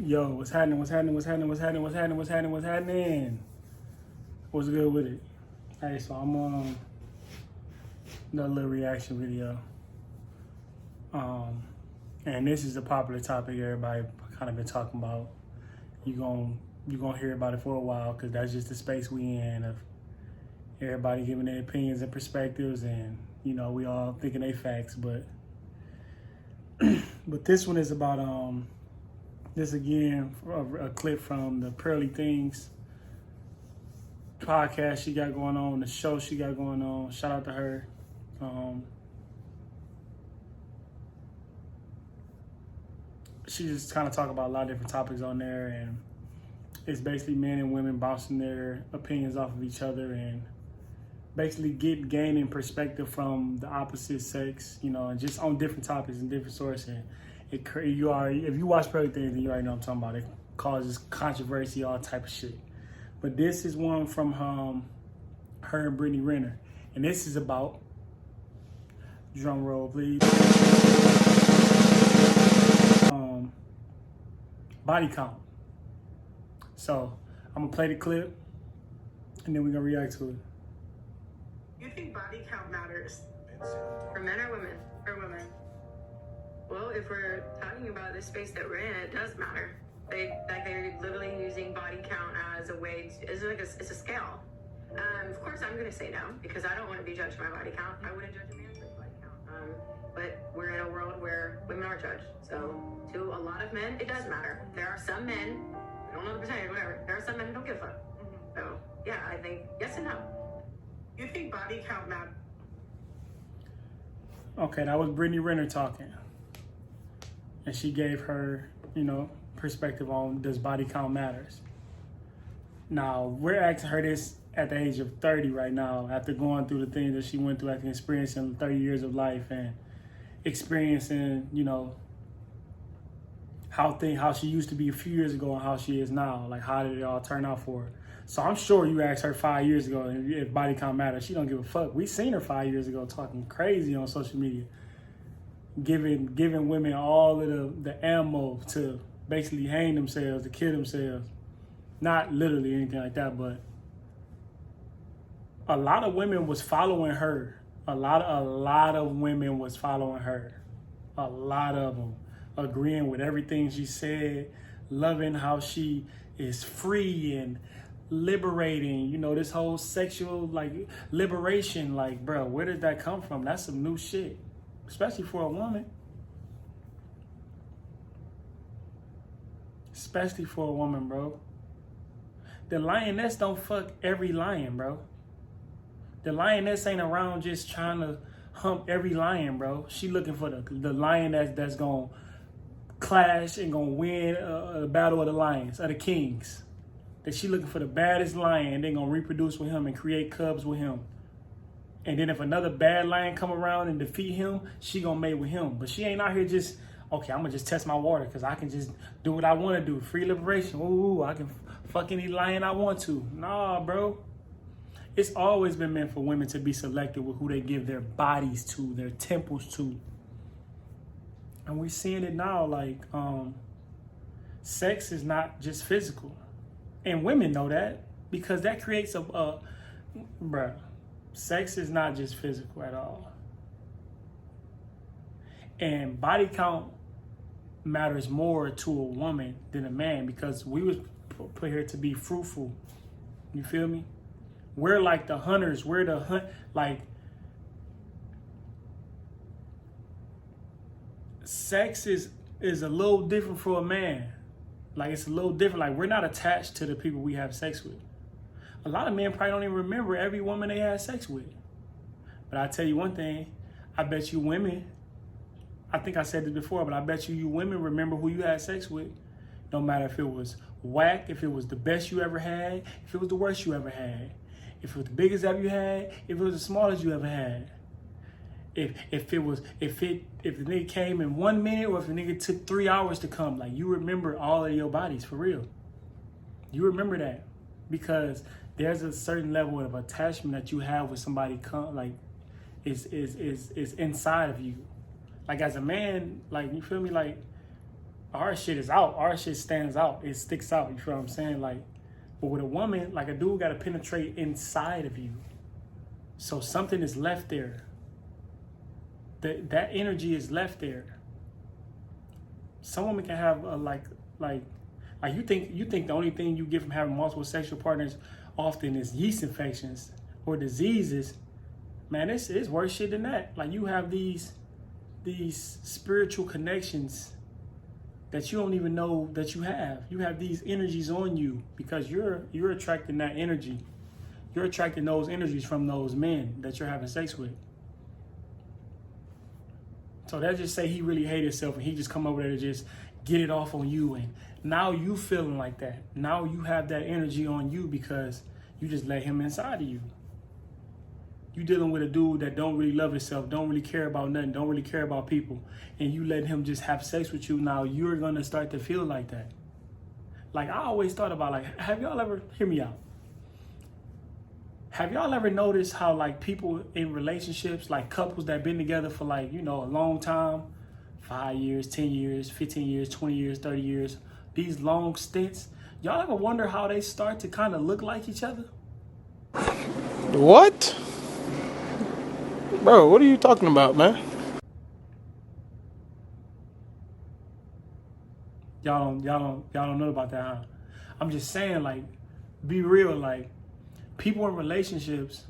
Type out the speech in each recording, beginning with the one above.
Yo, what's happening? What's happening? What's happening? What's happening? What's happening? What's happening? What's happening? What's good with it? Hey, so I'm on another little reaction video. And this is a popular topic everybody kind of been talking about. You gonna hear about it for a while because that's just the space we in of everybody giving their opinions and perspectives, and we all thinking they facts, but this one is about this again, a clip from the Pearly Things podcast she got going on, the show she got going on. Shout out to her. She just kind of talk about a lot of different topics on there, and it's basically men and women bouncing their opinions off of each other and basically gaining perspective from the opposite sex, and just on different topics and different sources. And if you watch Pearly Things, then you already know what I'm talking about. It causes controversy, all type of shit. But this is one from her and Brittany Renner, and this is about, drum roll please, body count. So I'm gonna play the clip, and then we're gonna react to it. You think body count matters for men or women? For women. Well, if we're talking about the space that we're in, it does matter. They're literally using body count as a way to, it's a scale. Of course, I'm gonna say no because I don't want to be judged by body count. I wouldn't judge a man by body count. But we're in a world where women are judged. So to a lot of men, it does matter. There are some men, I don't know the percentage, whatever. There are some men who don't give a fuck. So yeah, I think yes and no. You think body count matters? Okay, that was Brittany Renner talking, and she gave her, perspective on does body count matters. Now we're asking her this at the age of 30 right now, after going through the things that she went through, after experiencing 30 years of life and experiencing, how she used to be a few years ago and how she is now. Like, how did it all turn out for her? So I'm sure you asked her 5 years ago if body count matters. She don't give a fuck. We seen her 5 years ago talking crazy on social media, giving women all of the ammo to basically hang themselves, to kill themselves. Not literally anything like that, but a lot of women was following her. A lot of women was following her. A lot of them agreeing with everything she said, loving how she is free and liberating, this whole sexual liberation. Like, bro, where did that come from? That's some new shit, especially for a woman. Especially for a woman, bro. The lioness don't fuck every lion, bro. The lioness ain't around just trying to hump every lion, bro. She looking for the lion that's gonna clash and gonna win a battle of the lions, of the kings. That she looking for the baddest lion, and then gonna reproduce with him and create cubs with him. And then if another bad lion come around and defeat him, she gonna mate with him. But she ain't out here just, okay, I'm gonna just test my water because I can just do what I want to do. Free liberation. Ooh, I can fuck any lion I want to. Nah, bro. It's always been meant for women to be selective with who they give their bodies to, their temples to. And we're seeing it now, sex is not just physical. And women know that because that creates bruh, sex is not just physical at all. And body count matters more to a woman than a man because we was put here to be fruitful. You feel me? We're like the hunters. We're the sex is a little different for a man. Like, it's a little different. Like, we're not attached to the people we have sex with. A lot of men probably don't even remember every woman they had sex with. But I tell you one thing, I bet you women, I think I said this before, but I bet you women remember who you had sex with. No matter if it was whack, if it was the best you ever had, if it was the worst you ever had, if it was the biggest ever you had, if it was the smallest you ever had. If the nigga came in 1 minute or if the nigga took 3 hours to come, like, you remember all of your bodies for real. You remember that because there's a certain level of attachment that you have with somebody is inside of you. Like, as a man, like, you feel me? Like, our shit is out. Our shit stands out. It sticks out. You feel what I'm saying? Like, but with a woman, like a dude got to penetrate inside of you. So something is left there. That energy is left there. Some women can have like you think the only thing you get from having multiple sexual partners often is yeast infections or diseases. Man, it's worse shit than that. Like, you have these spiritual connections that you don't even know that you have. You have these energies on you because you're attracting that energy. You're attracting those energies from those men that you're having sex with. So that just say he really hates himself and he just come over there to just get it off on you, and now you feeling like that. Now you have that energy on you because you just let him inside of you. You dealing with a dude that don't really love himself, don't really care about nothing, don't really care about people, and you let him just have sex with you. Now you're gonna start to feel like that. Like, I always thought about, like, have y'all ever, hear me out, have y'all ever noticed how, like, people in relationships, like couples that been together for, like, you know, a long time, 5 years, 10 years, 15 years, 20 years, 30 years, these long stints, y'all ever wonder how they start to kind of look like each other? What? Bro, what are you talking about, man? Y'all don't know about that, huh? I'm just saying, like, be real, like, people in relationships,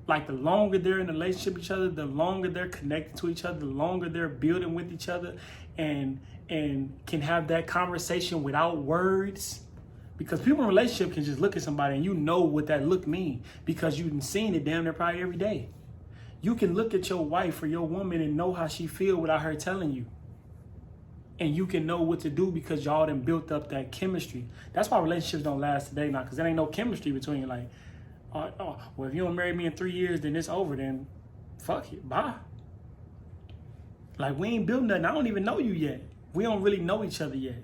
like, the longer they're in a relationship with each other, the longer they're connected to each other, the longer they're building with each other, and can have that conversation without words. Because people in a relationship can just look at somebody and you know what that look mean because you've seen it damn near probably every day. You can look at your wife or your woman and know how she feel without her telling you. And you can know what to do because y'all done built up that chemistry. That's why relationships don't last today now, because there ain't no chemistry between you. Like, well, if you don't marry me in 3 years, then it's over. Then fuck it, bye. Like, we ain't built nothing. I don't even know you yet. We don't really know each other yet.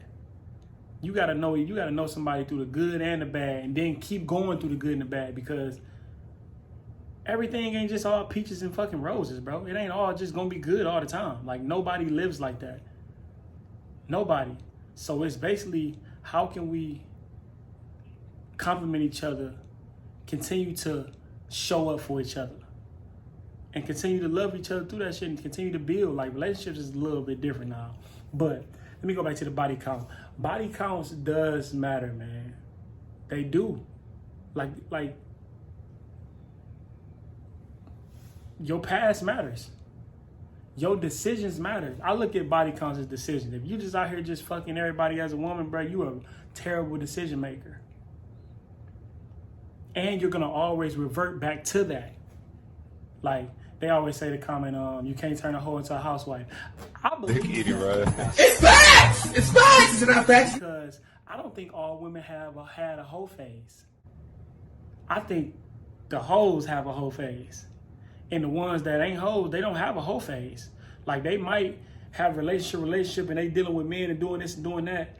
You gotta know somebody through the good and the bad, and then keep going through the good and the bad, because everything ain't just all peaches and fucking roses, bro. It ain't all just gonna be good all the time. Like, nobody lives like that. Nobody. So it's basically, how can we compliment each other, continue to show up for each other, and continue to love each other through that shit, and continue to build. Like, relationships is a little bit different now. But let me go back to the body count. Body counts does matter, man. They do. Like your past matters. Your decisions matter. I look at body counts as decisions. If you just out here just fucking everybody as a woman, bro, you a terrible decision maker. And you're gonna always revert back to that. Like, they always say the comment, you can't turn a hoe into a housewife. I believe It's facts! It's facts! Is it not facts? Because I don't think all women have had a hoe phase. I think the hoes have a hoe phase. And the ones that ain't hoes, they don't have a hoe phase. Like, they might have relationship and they dealing with men and doing this and doing that,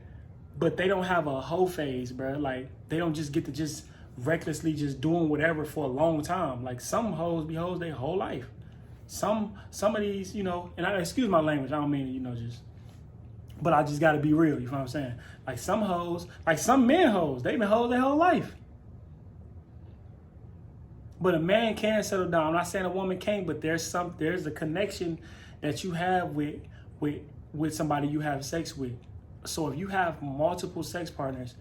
but they don't have a hoe phase, bro. Like, they don't just get to just recklessly just doing whatever for a long time. Like, some hoes be hoes their whole life. Some of these, you know, and excuse my language, I don't mean, you know, just, but I just gotta be real, you know what I'm saying? Like, some hoes, like some men hoes, they been hoes their whole life. But a man can settle down. I'm not saying a woman can't, but there's a connection that you have with somebody you have sex with. So if you have multiple sex partners,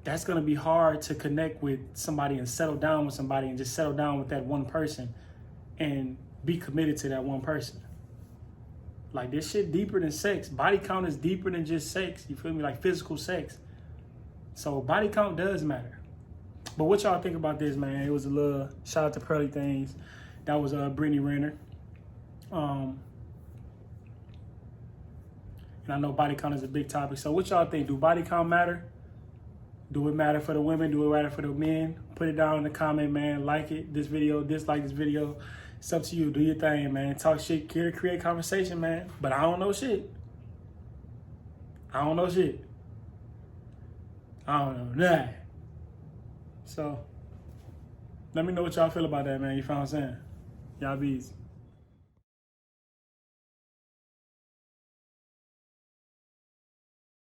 that's gonna be hard to connect with somebody and settle down with somebody and just settle down with that one person and be committed to that one person. Like, this shit deeper than sex. Body count is deeper than just sex. You feel me? Like, physical sex. So body count does matter. But what y'all think about this, man? It was a little shout out to Pearly Things. That was Brittany Renner. And I know body count is a big topic. So what y'all think? Do body count matter? Do it matter for the women? Do it matter for the men? Put it down in the comment, man. Like it, this video, dislike this video. It's up to you. Do your thing, man. Talk shit, create conversation, man. But I don't know shit. I don't know shit. I don't know nothing. So, let me know what y'all feel about that, man. You feel what I'm saying? Y'all bees.